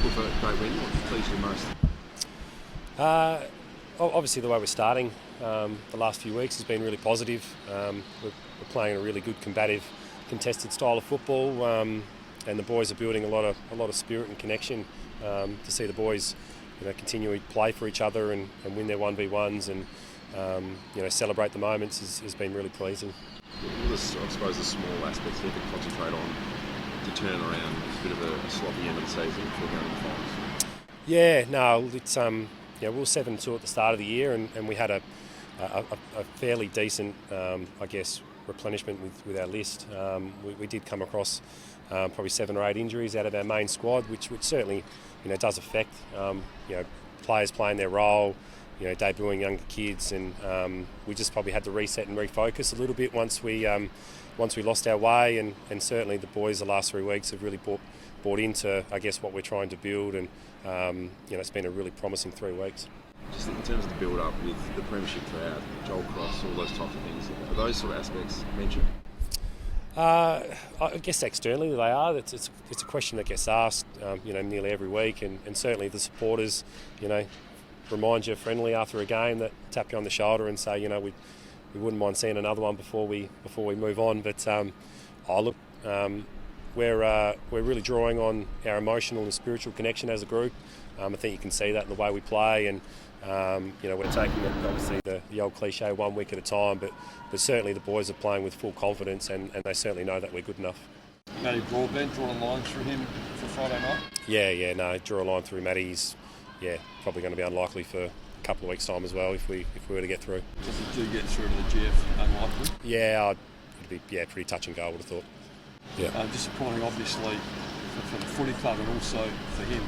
with a great win? What pleased you most? Obviously, the way we're starting the last few weeks has been really positive. We're playing a really good, combative, contested style of football, and the boys are building a lot of spirit and connection. To see the boys, continually play for each other and win their 1v1s and celebrate the moments has been really pleasing. I suppose the small aspects here to concentrate on to turn around a bit of a sloppy end of the season before going to the finals. Yeah, no, it's we were 7-2 at the start of the year, and we had a fairly decent, replenishment with our list. We did come across probably 7 or 8 injuries out of our main squad, which certainly does affect players playing their role, debuting younger kids, and we just probably had to reset and refocus a little bit once we lost our way, and certainly the boys the last 3 weeks have really bought into what we're trying to build, and it's been a really promising 3 weeks. Just in terms of the build-up with the premiership crowd, Joel Cross, all those types of things, are those sort of aspects mentioned? I guess externally they are. It's a question that gets asked, nearly every week, and certainly the supporters, remind you friendly after a game, that tap you on the shoulder and say, we wouldn't mind seeing another one before we move on. But we're really drawing on our emotional and spiritual connection as a group. I think you can see that in the way we play, and we're taking it, obviously the old cliche, 1 week at a time, but certainly the boys are playing with full confidence, and they certainly know that we're good enough. Matty Broadbent, draw a line through him for Friday night? Draw a line through Matty. He's probably going to be unlikely for a couple of weeks' time as well if we were to get through. If you do get through to the GF, unlikely? Yeah, it'd be pretty touch and go, I would have thought. Yeah. Disappointing, obviously, for the footy club and also for him.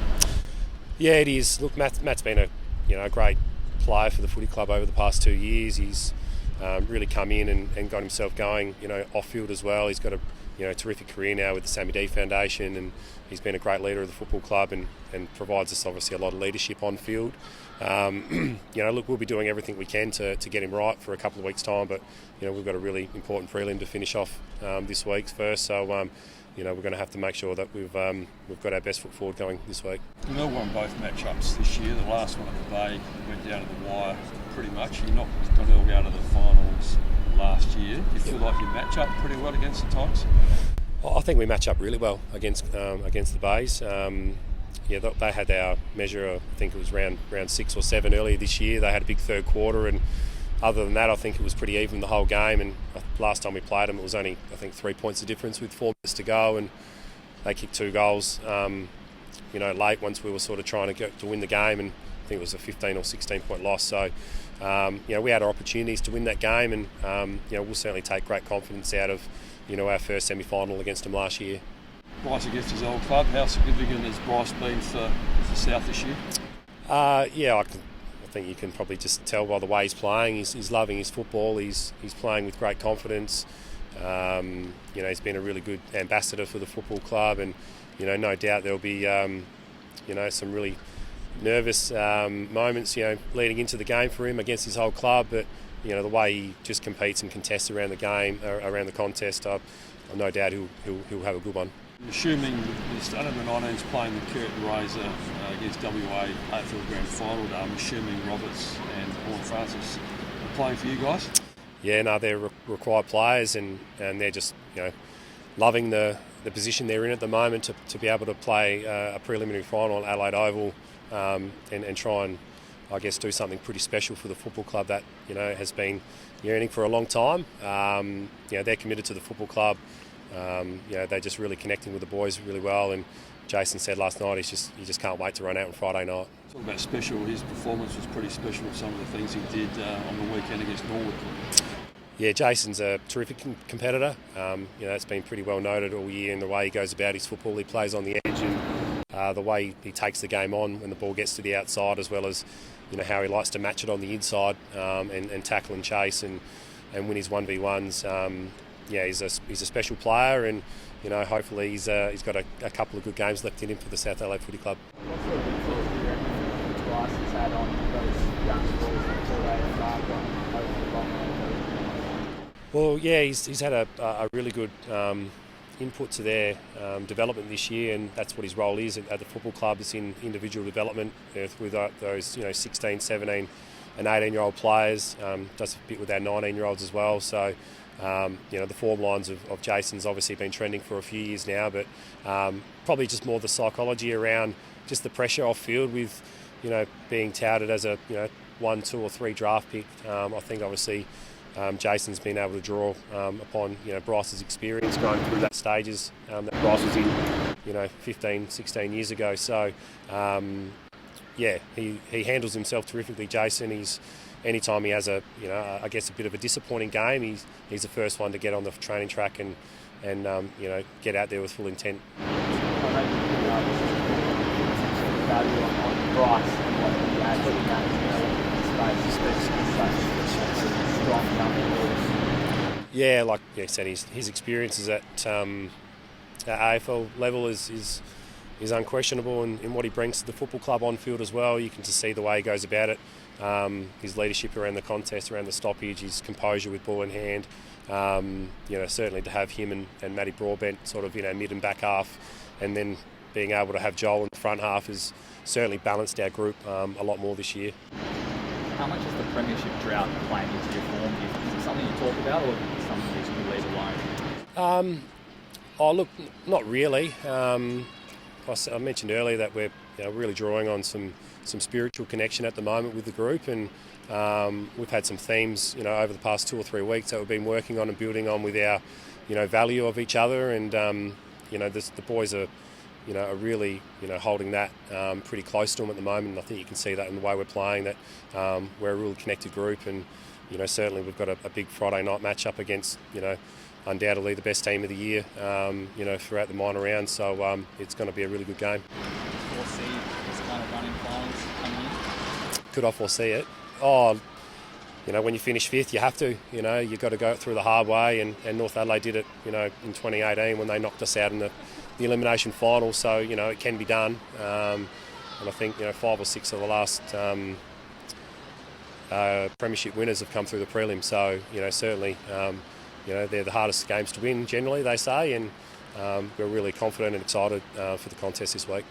Yeah, it is. Look, Matt's been a great player for the footy club over the past 2 years. He's really come in and got himself going, off field as well. He's got a terrific career now with the Sammy D Foundation, and he's been a great leader of the football club and provides us obviously a lot of leadership on field. We'll be doing everything we can to get him right for a couple of weeks' time, but we've got a really important prelim to finish off this week's first, so we're going to have to make sure that we've got our best foot forward going this week. You won both matchups this year. The last one at the Bay went down to the wire pretty much. You knocked Donnell out of the finals last year. Do you feel like you match up pretty well against the Tigers? I think we match up really well against the Bays. They had our measure, I think it was round 6 or 7 earlier this year. They had a big third quarter, and other than that, I think it was pretty even the whole game. And last time we played them, it was only, I think, 3 points of difference with 4 minutes to go, and they kicked 2 goals, late once we were sort of trying to get to win the game, and I think it was a 15 or 16 point loss. So, we had our opportunities to win that game, and we'll certainly take great confidence out of, our first semi-final against them last year. Bryce against his old club, how significant has Bryce been for South this year? I think you can probably just tell by the way he's playing. He's loving his football. He's playing with great confidence. He's been a really good ambassador for the football club, and no doubt there'll be some really nervous moments leading into the game for him against his whole club. But the way he just competes and contests around the game, around the contest, I've no doubt he'll have a good one. Assuming the under-19's playing the curtain raiser against WA AFL Grand Final, I'm assuming Roberts and Paul Francis are playing for you guys? Yeah, no, they're required players, and they're just loving the position they're in at the moment to be able to play a preliminary final at Adelaide Oval, and try and do something pretty special for the football club that has been yearning for a long time. They're committed to the football club. They're just really connecting with the boys really well, and Jason said last night he just can't wait to run out on Friday night. Talk about special. His performance was pretty special. Some of the things he did on the weekend against Norwood. Yeah, Jason's a terrific competitor. It's been pretty well noted all year in the way he goes about his football. He plays on the edge, and the way he takes the game on when the ball gets to the outside, as well as how he likes to match it on the inside, and tackle and chase and win his 1v1s. He's a special player, and hopefully he's got a couple of good games left in him for the South Adelaide Footy Club. What sort of influence do you reckon Bryce has had on those young boys until they embark on over the long run? Well, yeah, he's had a really good input to their development this year, and that's what his role is at the football club, is in individual development with those 16, 17 and 18-year-old players. Does a bit with our 19-year-olds as well. So the form lines of Jason's obviously been trending for a few years now, but probably just more the psychology around just the pressure off field with being touted as a 1, 2 or 3 draft pick. I think obviously Jason's been able to draw upon Bryce's experience going through that stages that Bryce was in 15, 16 years ago. So he handles himself terrifically, Jason. Anytime he has a bit of a disappointing game, he's the first one to get on the training track and get out there with full intent. Value on Bryce and what he adds in that space, especially strong young. Yeah, like I said, his experiences at AFL level is unquestionable, and in what he brings to the football club on field as well. You can just see the way he goes about it, his leadership around the contest, around the stoppage, his composure with ball in hand. Certainly to have him and Matty Broadbent sort of mid and back half, and then being able to have Joel in the front half has certainly balanced our group a lot more this year. How much is the premiership drought playing into your form? Is it something you talk about, or something you just leave alone? Look, not really. I mentioned earlier that we're really drawing on some spiritual connection at the moment with the group, and we've had some themes over the past 2 or 3 weeks that we've been working on and building on with our value of each other, and the boys are really holding that pretty close to them at the moment. And I think you can see that in the way we're playing, that we're a really connected group, and certainly we've got a big Friday night match-up against undoubtedly the best team of the year throughout the minor round, so it's going to be a really good game. Foresee this kind of running finals coming in? Could I foresee it? When you finish 5th, you have to. You've got to go through the hard way, and North Adelaide did it in 2018 when they knocked us out in the elimination final, so it can be done, and I think 5 or 6 of the last premiership winners have come through the prelim, so certainly they're the hardest games to win generally, they say, and we're really confident and excited for the contest this week.